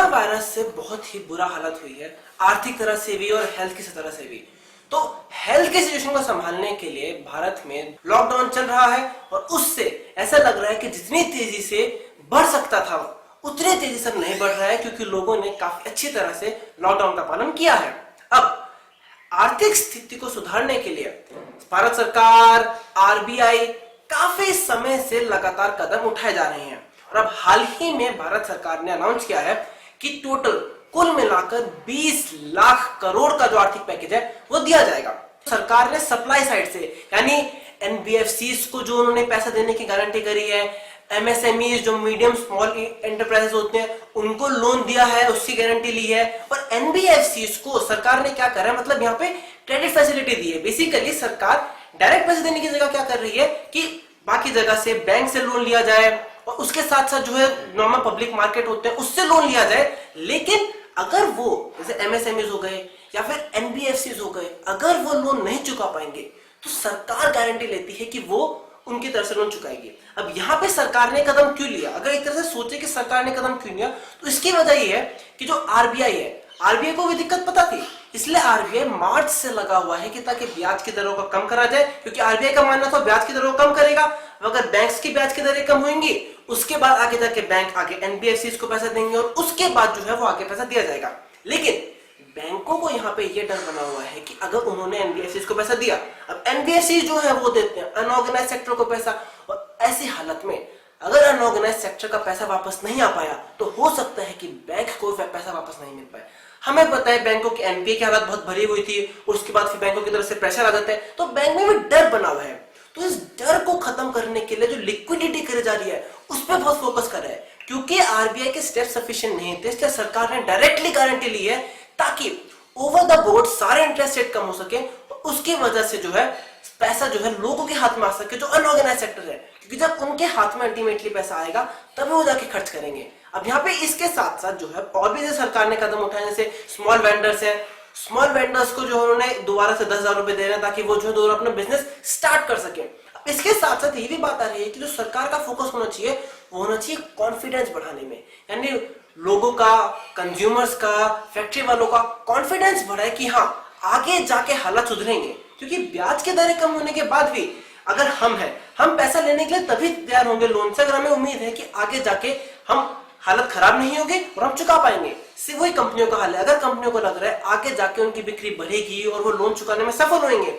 Virus से बहुत ही बुरा हालत हुई है, आर्थिक तरह से भी और हेल्थ की तरह से भी। तो हेल्थ के सिचुएशन को संभालने के लिए भारत में लॉकडाउन चल रहा है और उससे ऐसा लग रहा है कि जितनी तेजी से बढ़ सकता था उतनी तेजी से नहीं बढ़ रहा है, क्योंकि लोगों ने काफी अच्छी तरह से लॉकडाउन का पालन किया है। अब आर्थिक स्थिति को सुधारने के लिए भारत सरकार, आरबीआई काफी समय से लगातार कदम उठाए जा रहे हैं और अब हाल ही में भारत सरकार ने अनाउंस किया है कि टोटल कुल मिलाकर 20 लाख करोड़ का जो आर्थिक पैकेज है वो दिया जाएगा। सरकार ने सप्लाई साइड से यानी एनबीएफसीज को जो उन्होंने पैसा देने की गारंटी करी है, एमएसएमई जो मीडियम स्मॉल एंटरप्राइजेस होते हैं उनको लोन दिया है, उसकी गारंटी ली है। और एनबीएफसीज को सरकार ने क्या करा है, मतलब यहाँ पे क्रेडिट फैसिलिटी दी है। बेसिकली सरकार डायरेक्ट पैसे देने की जगह क्या कर रही है कि बाकी जगह से बैंक से लोन लिया जाए और उसके साथ साथ जो है नॉर्मल पब्लिक मार्केट होते हैं उससे लोन लिया जाए। लेकिन अगर वो जैसे एमएसएमईज हो गए या फिर एनबीएफसीज हो गए, अगर वो लोन नहीं चुका पाएंगे तो सरकार गारंटी लेती है कि वो उनकी तरफ से लोन चुकाएगी। अब यहाँ पे सरकार ने कदम क्यों लिया, अगर एक तरह से सोचे कि सरकार ने कदम क्यों लिया तो इसकी वजह ये है कि जो आरबीआई है, आरबीआई को भी दिक्कत पता थी, इसलिए आरबीआई मार्च से लगा हुआ है कि ताकि ब्याज की दरों को कम करा जाए। क्योंकि आरबीआई का मानना था ब्याज की दरों को कम करेगा, अगर बैंक्स की ब्याज की दरें कम होंगी उसके बाद आगे जाके बैंक आगे एनबीएफसी को पैसा देंगे और उसके बाद जो है वो आगे पैसा दिया जाएगा। लेकिन बैंकों को यहाँ पे ये डर बना हुआ है कि अगर उन्होंने एनबीएफसी को पैसा दिया, अब एनबीएफसी जो है वो देते हैं अनऑर्गेनाइज सेक्टर को पैसा, और ऐसी हालत में अगर अनऑर्गेनाइज सेक्टर का पैसा वापस नहीं आ पाया तो हो सकता है कि बैंक को पैसा वापस नहीं मिल पाए। हमें पता है बैंकों की एनपीए की हालत बहुत भरी हुई थी और उसके बाद फिर बैंकों की तरफ से प्रेशर आ जाता है, तो बैंक में भी डर बना हुआ है। तो इस डर को खत्म करने के लिए जो लिक्विडिटी करी जा रही है उस पर बहुत फोकस कर रहा है। क्योंकि आरबीआई के स्टेप सफिशिएंट नहीं थे, इसलिए सरकार ने डायरेक्टली गारंटी ली है ताकि ओवर द बोर्ड सारे इंटरेस्ट रेट कम हो सके और उसकी वजह से जो है पैसा जो है लोगों के हाथ में आ सके जो अनऑर्गेनाइज सेक्टर है, क्योंकि जब उनके हाथ में अल्टीमेटली पैसा आएगा तभी वो जाके खर्च करेंगे। अब यहाँ पे इसके साथ साथ जो है और भी सरकार ने कदम उठाए, जैसे स्मॉल वेंडर्स है, स्मॉल वेंडर्स को जो उन्होंने दोबारा से 10,000 रुपए दे रहे हैं ताकि वो जो दोबारा अपना बिजनेस स्टार्ट कर सके। अब इसके साथ साथ ये भी बात आ रही है कि जो सरकार का फोकस होना चाहिए वो होना चाहिए कॉन्फिडेंस बढ़ाने में, यानी लोगों का, कंज्यूमर्स का, फैक्ट्री वालों का कॉन्फिडेंस बढ़ाए कि हाँ आगे जाके हालात सुधरेंगे। क्योंकि ब्याज के दरें कम होने के बाद भी अगर हम पैसा लेने के लिए तभी तैयार होंगे लोन से अगर हमें उम्मीद है कि आगे जाके हम हालत खराब नहीं होगी और हम चुका पाएंगे। सिर्फ वही कंपनियों का हाल है, अगर कंपनियों को लग रहा है आगे जाके उनकी बिक्री बढ़ेगी और वो लोन चुकाने में सफल होंगे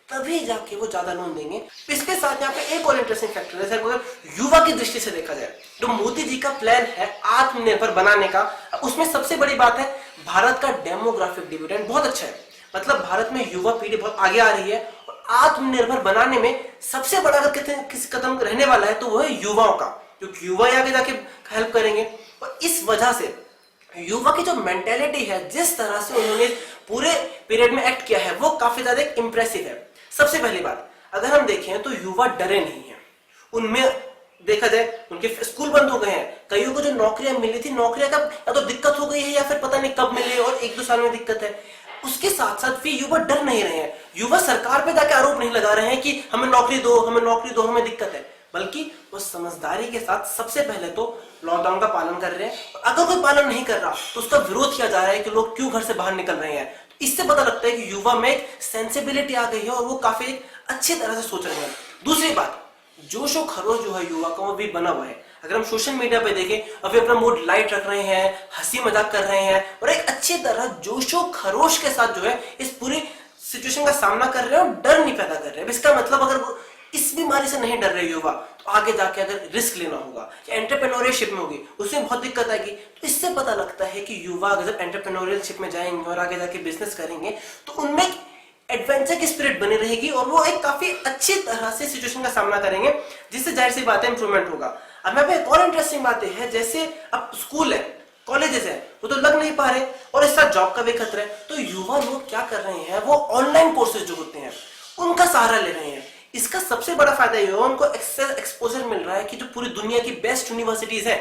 तभी जाके वो ज्यादा लोन देंगे। इसके साथ यहाँ पे एक और इंटरेस्टिंग फैक्टर है, अगर युवा की दृष्टि से देखा जाए तो मोदी जी का प्लान है आत्मनिर्भर बनाने का। उसमें सबसे बड़ी बात है भारत का डेमोग्राफिक डिविडेंड बहुत अच्छा है, मतलब भारत में युवा पीढ़ी बहुत आगे आ रही है और आत्मनिर्भर बनाने में सबसे बड़ा अगर किसी कदम रहने वाला है तो वो है युवाओं का, क्योंकि युवा आगे जाके हेल्प करेंगे। और इस वजह से युवा की जो मेंटेलिटी है, जिस तरह से उन्होंने पूरे पीरियड में एक्ट किया है वो काफी ज्यादा इंप्रेसिव है। सबसे पहली बात अगर हम देखें तो युवा डरे नहीं है, उनमें देखा जाए उनके स्कूल बंद हो गए हैं, कईयों को जो नौकरियां मिली थी नौकरियां का या तो दिक्कत हो गई है या फिर पता नहीं कब मिली और 1-2 साल में दिक्कत है। उसके साथ साथ भी युवा डर नहीं रहे हैं, युवा सरकार पे जाके आरोप नहीं लगा रहे हैं कि हमें नौकरी दो, हमें नौकरी दो, हमें दिक्कत है, बल्कि वो समझदारी के साथ सबसे पहले तो लॉकडाउन का पालन कर रहे हैं और अगर कोई पालन नहीं कर रहा तो उसका विरोध किया जा रहा है कि लोग क्यों घर से बाहर निकल रहे हैं। इससे पता लगता है कि युवा में एक सेंसिबिलिटी आ गई है और वो काफी अच्छी तरह से सोच रहे हैं। दूसरी बात, जोश और खरोश जो है युवा का वो भी बना हुआ है। अगर हम सोशल मीडिया पे देखें अभी अपना मूड लाइट रख रहे हैं, हंसी मजाक कर रहे हैं और एक अच्छी तरह जोश और खरोश के साथ जो है इस पूरी सिचुएशन का सामना कर रहे हैं और डर नहीं पैदा कर रहे हैं। इसका मतलब अगर इस बीमारी से नहीं डर रहे युवा तो आगे जाके अगर रिस्क लेना होगा या एंटरप्रेन्योरशिप में होगी उसमें बहुत दिक्कत आएगी। तो इससे पता लगता है कि युवा अगर एंटरप्रेन्योरशिप में जाएंगे और आगे जाके बिजनेस करेंगे तो उनमें एडवेंचर की स्पिरिट बनी रहेगी और वो एक काफी अच्छी तरह से सिचुएशन का सामना करेंगे, जिससे जाहिर सी बात है इंप्रूवमेंट होगा। अब यहाँ पे एक और इंटरेस्टिंग बात है, जैसे अब स्कूल है, कॉलेजेस है, वो तो लग नहीं पा रहे और इस साथ जॉब का भी खतरा है, तो युवा लोग क्या कर रहे हैं वो ऑनलाइन कोर्सेज जो होते हैं उनका सहारा ले रहे हैं। इसका सबसे बड़ा फायदा ये है उनको एक्सपोजर मिल रहा है कि जो पूरी दुनिया की बेस्ट यूनिवर्सिटीज है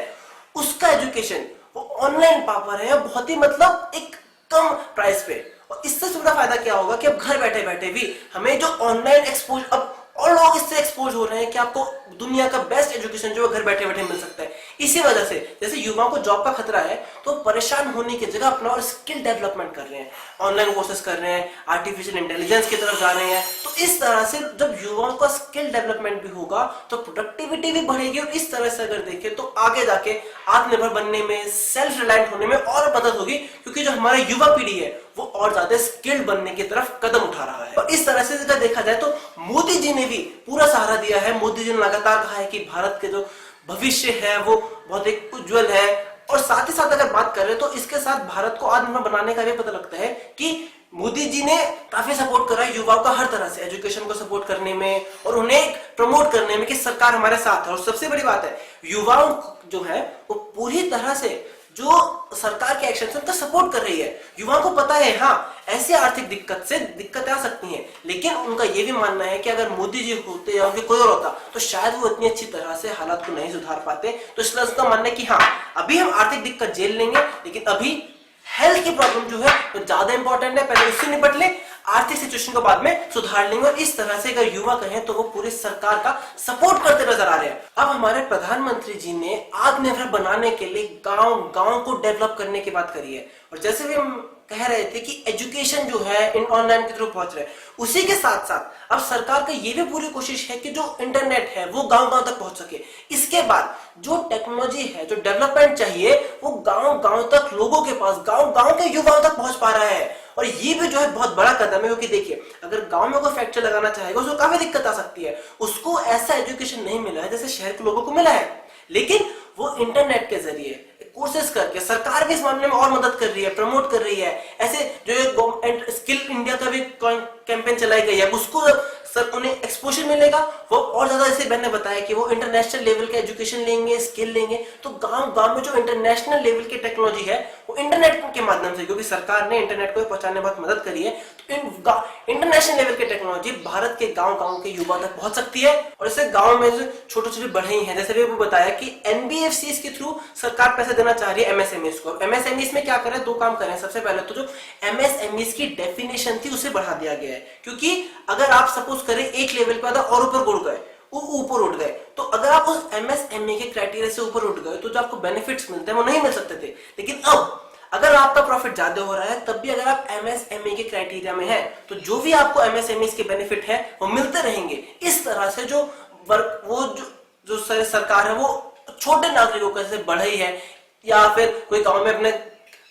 उसका एजुकेशन वो ऑनलाइन पा पा रहे हैं बहुत ही मतलब एक कम प्राइस पे। और इससे बड़ा फायदा क्या होगा कि अब घर बैठे बैठे भी हमें जो ऑनलाइन एक्सपोज अब और लोग इससे एक्सपोज हो रहे हैं कि आपको दुनिया का बेस्ट एजुकेशन जो है घर बैठे बैठे मिल सकता है। इसी वजह से जैसे युवाओं को जॉब का खतरा है तो परेशान होने की जगह अपना और स्किल डेवलपमेंट कर रहे हैं, ऑनलाइन कोर्सेज कर रहे हैं, आर्टिफिशियल इंटेलिजेंस की तरफ जा रहे हैं। तो इस तरह से जब युवाओं का स्किल डेवलपमेंट भी होगा तो प्रोडक्टिविटी भी बढ़ेगी, और इस तरह से अगर देखें तो आगे जाके आत्मनिर्भर बनने में, सेल्फ रिलायंट होने में और मदद होगी, क्योंकि जो हमारा युवा पीढ़ी है वो और ज्यादा स्किल्ड बनने की तरफ कदम उठा रहा है। और इस तरह से अगर देखा जाए तो मोदी जी ने भी पूरा सहारा दिया है। मोदी जी ने लगातार कहा है कि भारत के जो भविष्य है वो बहुत एक उज्जवल है, और साथ ही साथ अगर बात करें तो इसके साथ भारत को आत्मनिर्भर बनाने का भी पता लगता है कि मोदी जी ने काफी सपोर्ट करा है युवाओं का हर तरह से, एजुकेशन को सपोर्ट करने में और उन्हें प्रमोट करने में कि सरकार हमारे साथ है। और सबसे बड़ी बात है, युवाओं जो है वो पूरी तरह से जो सरकार के एक्शन से उनका सपोर्ट कर रही है। युवाओं को पता है हाँ ऐसी आर्थिक दिक्कतें आ सकती हैं, लेकिन उनका यह भी मानना है कि अगर मोदी जी होते या उनके कोई और होता तो शायद वो इतनी अच्छी तरह से हालात को नहीं सुधार पाते। तो इसलिए उसका मानना है कि हाँ अभी हम आर्थिक दिक्कत झेल लेंगे, लेकिन अभी हेल्थ की प्रॉब्लम जो है वो ज्यादा इंपॉर्टेंट है, पहले उससे निपट ले, आर्थिक सिचुएशन को बाद में सुधार लेंगे। और इस तरह से अगर युवा कहें तो वो पूरी सरकार का सपोर्ट करते नजर आ रहे हैं। अब हमारे प्रधानमंत्री जी ने आत्मनिर्भर बनाने के लिए गांव को डेवलप करने की बात करी है, और जैसे भी हम कह रहे थे कि एजुकेशन जो है इन ऑनलाइन के थ्रू पहुंच रहे हैं, उसी के साथ साथ अब सरकार का ये भी पूरी कोशिश है कि जो इंटरनेट है वो गांव तक पहुंच सके। इसके बाद जो टेक्नोलॉजी है, जो डेवलपमेंट चाहिए वो गांव तक, लोगों के पास, गांव के युवाओं तक पहुंच पा रहा है। और ये भी जो है बहुत बड़ा कदम है, क्योंकि देखिए अगर गांव में कोई फैक्ट्री लगाना चाहेगा उसको काफी दिक्कत आ सकती है, उसको ऐसा एजुकेशन नहीं मिला है जैसे शहर के लोगों को मिला है, लेकिन वो इंटरनेट के जरिए कोर्सेज करके सरकार भी इस मामले में और मदद कर रही है, प्रमोट कर रही है। ऐसे जो गवर्नमेंट स्किल इंडिया का भी कैंपेन चलाई गई है, उसको सर उन्हें एक्सपोजर मिलेगा, वो और ज्यादा, जैसे मैंने बताया कि वो इंटरनेशनल लेवल के एजुकेशन लेंगे, स्किल लेंगे, तो गांव में जो इंटरनेशनल लेवल की टेक्नोलॉजी है वो इंटरनेट के माध्यम से, क्योंकि सरकार ने इंटरनेट को पहुंचाने में बहुत मदद करी है, तो इंटरनेशनल लेवल की टेक्नोलॉजी भारत के गांव के युवा तक पहुंच सकती है। और इससे गांव में जो छोटे बढ़ई हैं, जैसे भी बताया कि एनबीएफसी के थ्रू सरकार पैसे देना चाह रही है एमएसएमईज को। एमएसएमईज में क्या करें, दो काम करें। सबसे पहले तो जो एमएसएमईज की डेफिनेशन थी उसे बढ़ा दिया गया है, क्योंकि अगर आप सपोज करें एक लेवल पे और ऊपर उठ गए तो अगर आप उस एमएसएमई के क्राइटेरिया से ऊपर उठ गए तो जो आपको बेनिफिट्स मिलते हैं वो नहीं मिल सकते थे। लेकिन अब अगर आपका प्रॉफिट ज्यादा हो रहा है तब भी अगर आप एमएसएमई के क्राइटेरिया में हैं तो जो भी आपको एमएसएमई के बेनिफिट है वो मिलते रहेंगे। इस तरह से जो सरकार है वो छोटे नागरिकों का, जैसे बढ़ई है या फिर कोई गांव में अपने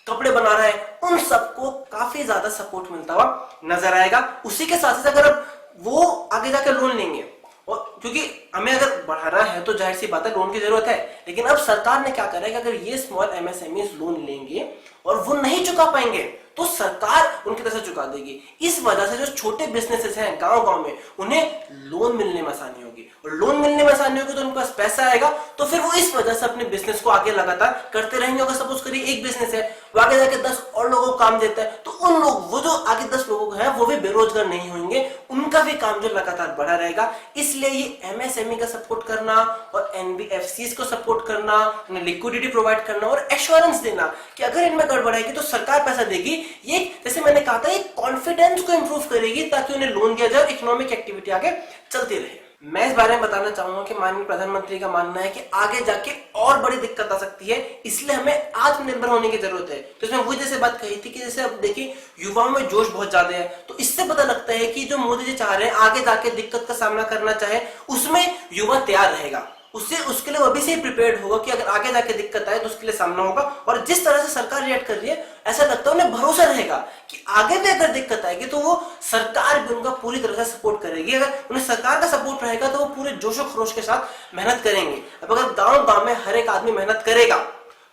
कपड़े बना रहा है, उन सबको काफी ज्यादा सपोर्ट मिलता हुआ नजर आएगा। उसी के साथ साथ अगर वो आगे जाकर लोन लेंगे, और क्योंकि हमें अगर बढ़ाना है तो जाहिर सी बात है लोन की जरूरत है, लेकिन अब सरकार ने क्या करा है कि अगर ये स्मॉल एमएसएमई लोन लेंगे और वो नहीं चुका पाएंगे तो सरकार उनकी तरफ से चुका देगी। इस वजह से जो छोटे बिजनेसेस हैं गांव में उन्हें लोन मिलने में आसानी होगी, और लोन मिलने में आसानी होगी तो उनके पास पैसा आएगा, तो फिर वो इस वजह से अपने बिजनेस को आगे लगातार करते रहेंगे। अगर सपोज करिए एक बिजनेस है वो आगे जाके 10 और लोगों को काम देता है तो उन लोग, वो जो आगे 10 लोग हैं वो भी बेरोजगार नहीं होंगे, उनका भी काम जो लगातार बढ़ा रहेगा। इसलिए ये एमएसएमई का सपोर्ट करना और एनबीएफसीज को सपोर्ट करना, उन्हें लिक्विडिटी प्रोवाइड करना और एश्योरेंस देना कि अगर इनमें गड़बड़ आएगी तो सरकार पैसा देगी, ये जैसे मैंने कहा था ये कॉन्फिडेंस को इंप्रूव करेगी ताकि उन्हें लोन दिया जाए और इकोनॉमिक एक्टिविटी आगे चलती रहे। मैं इस बारे में बताना चाहूंगा कि माननीय प्रधानमंत्री का मानना है कि आगे जाके और बड़ी दिक्कत आ सकती है, इसलिए हमें आत्मनिर्भर होने की जरूरत है। तो इसमें वही जैसे बात कही थी कि जैसे अब देखिए युवाओं में जोश बहुत ज्यादा है, तो इससे पता लगता है कि जो मोदी जी चाह रहे हैं आगे जाके दिक्कत का सामना करना चाहे उसमें युवा तैयार रहेगा, उसके लिए अभी से ही प्रिपेयर्ड होगा कि अगर आगे जाके दिक्कत आए तो उसके लिए सामना होगा। और जिस तरह से सरकार रिएक्ट कर रही है ऐसा लगता है उन्हें भरोसा रहेगा कि आगे भी अगर दिक्कत आएगी तो वो सरकार भी उनका पूरी तरह से सपोर्ट करेगी। अगर उन्हें सरकार का सपोर्ट रहेगा तो वो पूरे जोशो खरोश के साथ मेहनत करेंगे। अब अगर गांव में हर एक आदमी मेहनत करेगा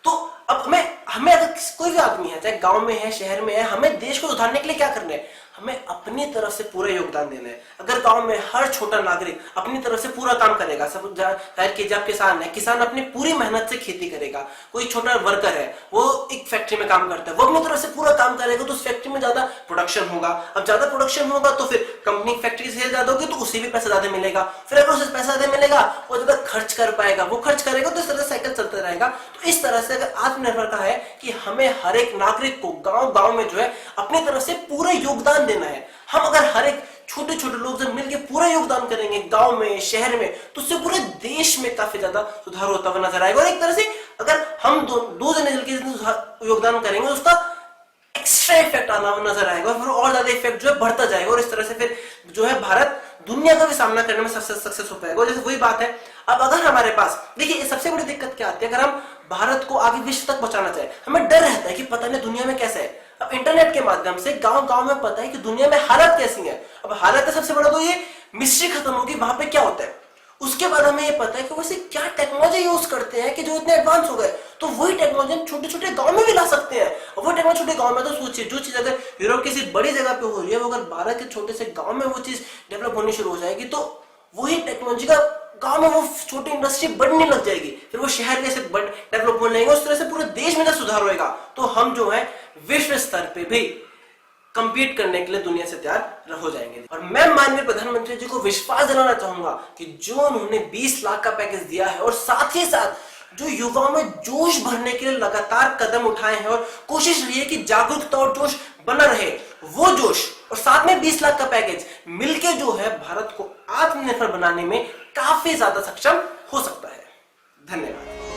तो अब हमें अगर कोई भी आदमी है, चाहे गांव में है, शहर में है, हमें देश को सुधारने के लिए क्या करना है, हमें अपनी तरफ से पूरा योगदान देना है। अगर गांव में हर छोटा नागरिक अपनी तरफ से पूरा काम करेगा, सब जाहिर कीजिए आप किसान है, किसान अपनी पूरी मेहनत से खेती करेगा, कोई छोटा वर्कर है वो एक फैक्ट्री में काम करता है, वो अपनी तरफ से पूरा काम करेगा तो उस फैक्ट्री में ज्यादा प्रोडक्शन होगा। अब ज्यादा प्रोडक्शन होगा तो फिर कंपनी फैक्ट्री से ज्यादा होगी तो उसे भी पैसा ज्यादा मिलेगा, फिर अगर उसे पैसा ज्यादा मिलेगा वो ज्यादा खर्च कर पाएगा, वो खर्च करेगा तो इस तरह साइकिल चलता रहेगा। तो इस तरह से अगर आत्मनिर्भर का है कि हमें हर एक नागरिक को गांव में जो है अपनी तरफ से पूरा योगदान देना है। हम अगर हर एक छोटे छोटे लोग जब मिलकर पूरा योगदान करेंगे गांव में, शहर में, तो उससे पूरे देश में काफी ज्यादा सुधार होता हुआ नजर आएगा। और एक तरह से अगर हम दो जने मिलकर योगदान करेंगे, उसका एक्स्ट्रा इफेक्ट आना नजर आएगा और फिर और ज्यादा इफेक्ट जो है बढ़ता जाएगा, और इस तरह से फिर जो है भारत दुनिया का भी सामना करने में सक्सेस हो पाएगा। जैसे वही बात है, अब अगर हमारे पास, देखिए सबसे बड़ी दिक्कत क्या आती है, अगर हम भारत को आगे विश्व तक पहुंचाना चाहे, हमें डर रहता है कि पता नहीं दुनिया में कैसा है। अब इंटरनेट के माध्यम से गांव गांव में पता है कि दुनिया में हालत कैसी है। अब हालत है सबसे बड़ा, तो ये मिस्ट्री खत्म होगी वहां पे क्या होता है। उसके बाद हमें ये पता है कि वैसे क्या टेक्नोलॉजी यूज करते हैं कि जो इतने एडवांस हो गए, तो वही टेक्नोलॉजी हम छोटे छोटे गांव में भी ला सकते हैं। और वो टेक्नोलॉजी छोटे गांव में, तो सोचिए जो चीज अगर यूरोप किसी बड़ी जगह पे हो रही है, वो अगर भारत के छोटे से गांव में वो चीज डेवलप होनी शुरू हो जाएगी, तो वही टेक्नोलॉजी का गांव में वो छोटी इंडस्ट्री बढ़ने लग जाएगी, फिर वो शहर कैसे डेवलप होने लगेगा, उस तरह से पूरे देश में सुधार होगा। तो हम जो है विश्व स्तर पे भी कंपीट करने के लिए दुनिया से तैयार हो जाएंगे। और मैं माननीय प्रधानमंत्री जी को विश्वास दिलाना चाहूंगा कि जो उन्होंने 20 लाख का पैकेज दिया है, और साथ ही साथ जो युवाओं में जोश भरने के लिए लगातार कदम उठाए हैं, और कोशिश रही है कि जागरूकता और जोश बना रहे, वो जोश और साथ में 20 लाख का पैकेज मिलके जो है भारत को आत्मनिर्भर बनाने में काफी ज्यादा सक्षम हो सकता है। धन्यवाद।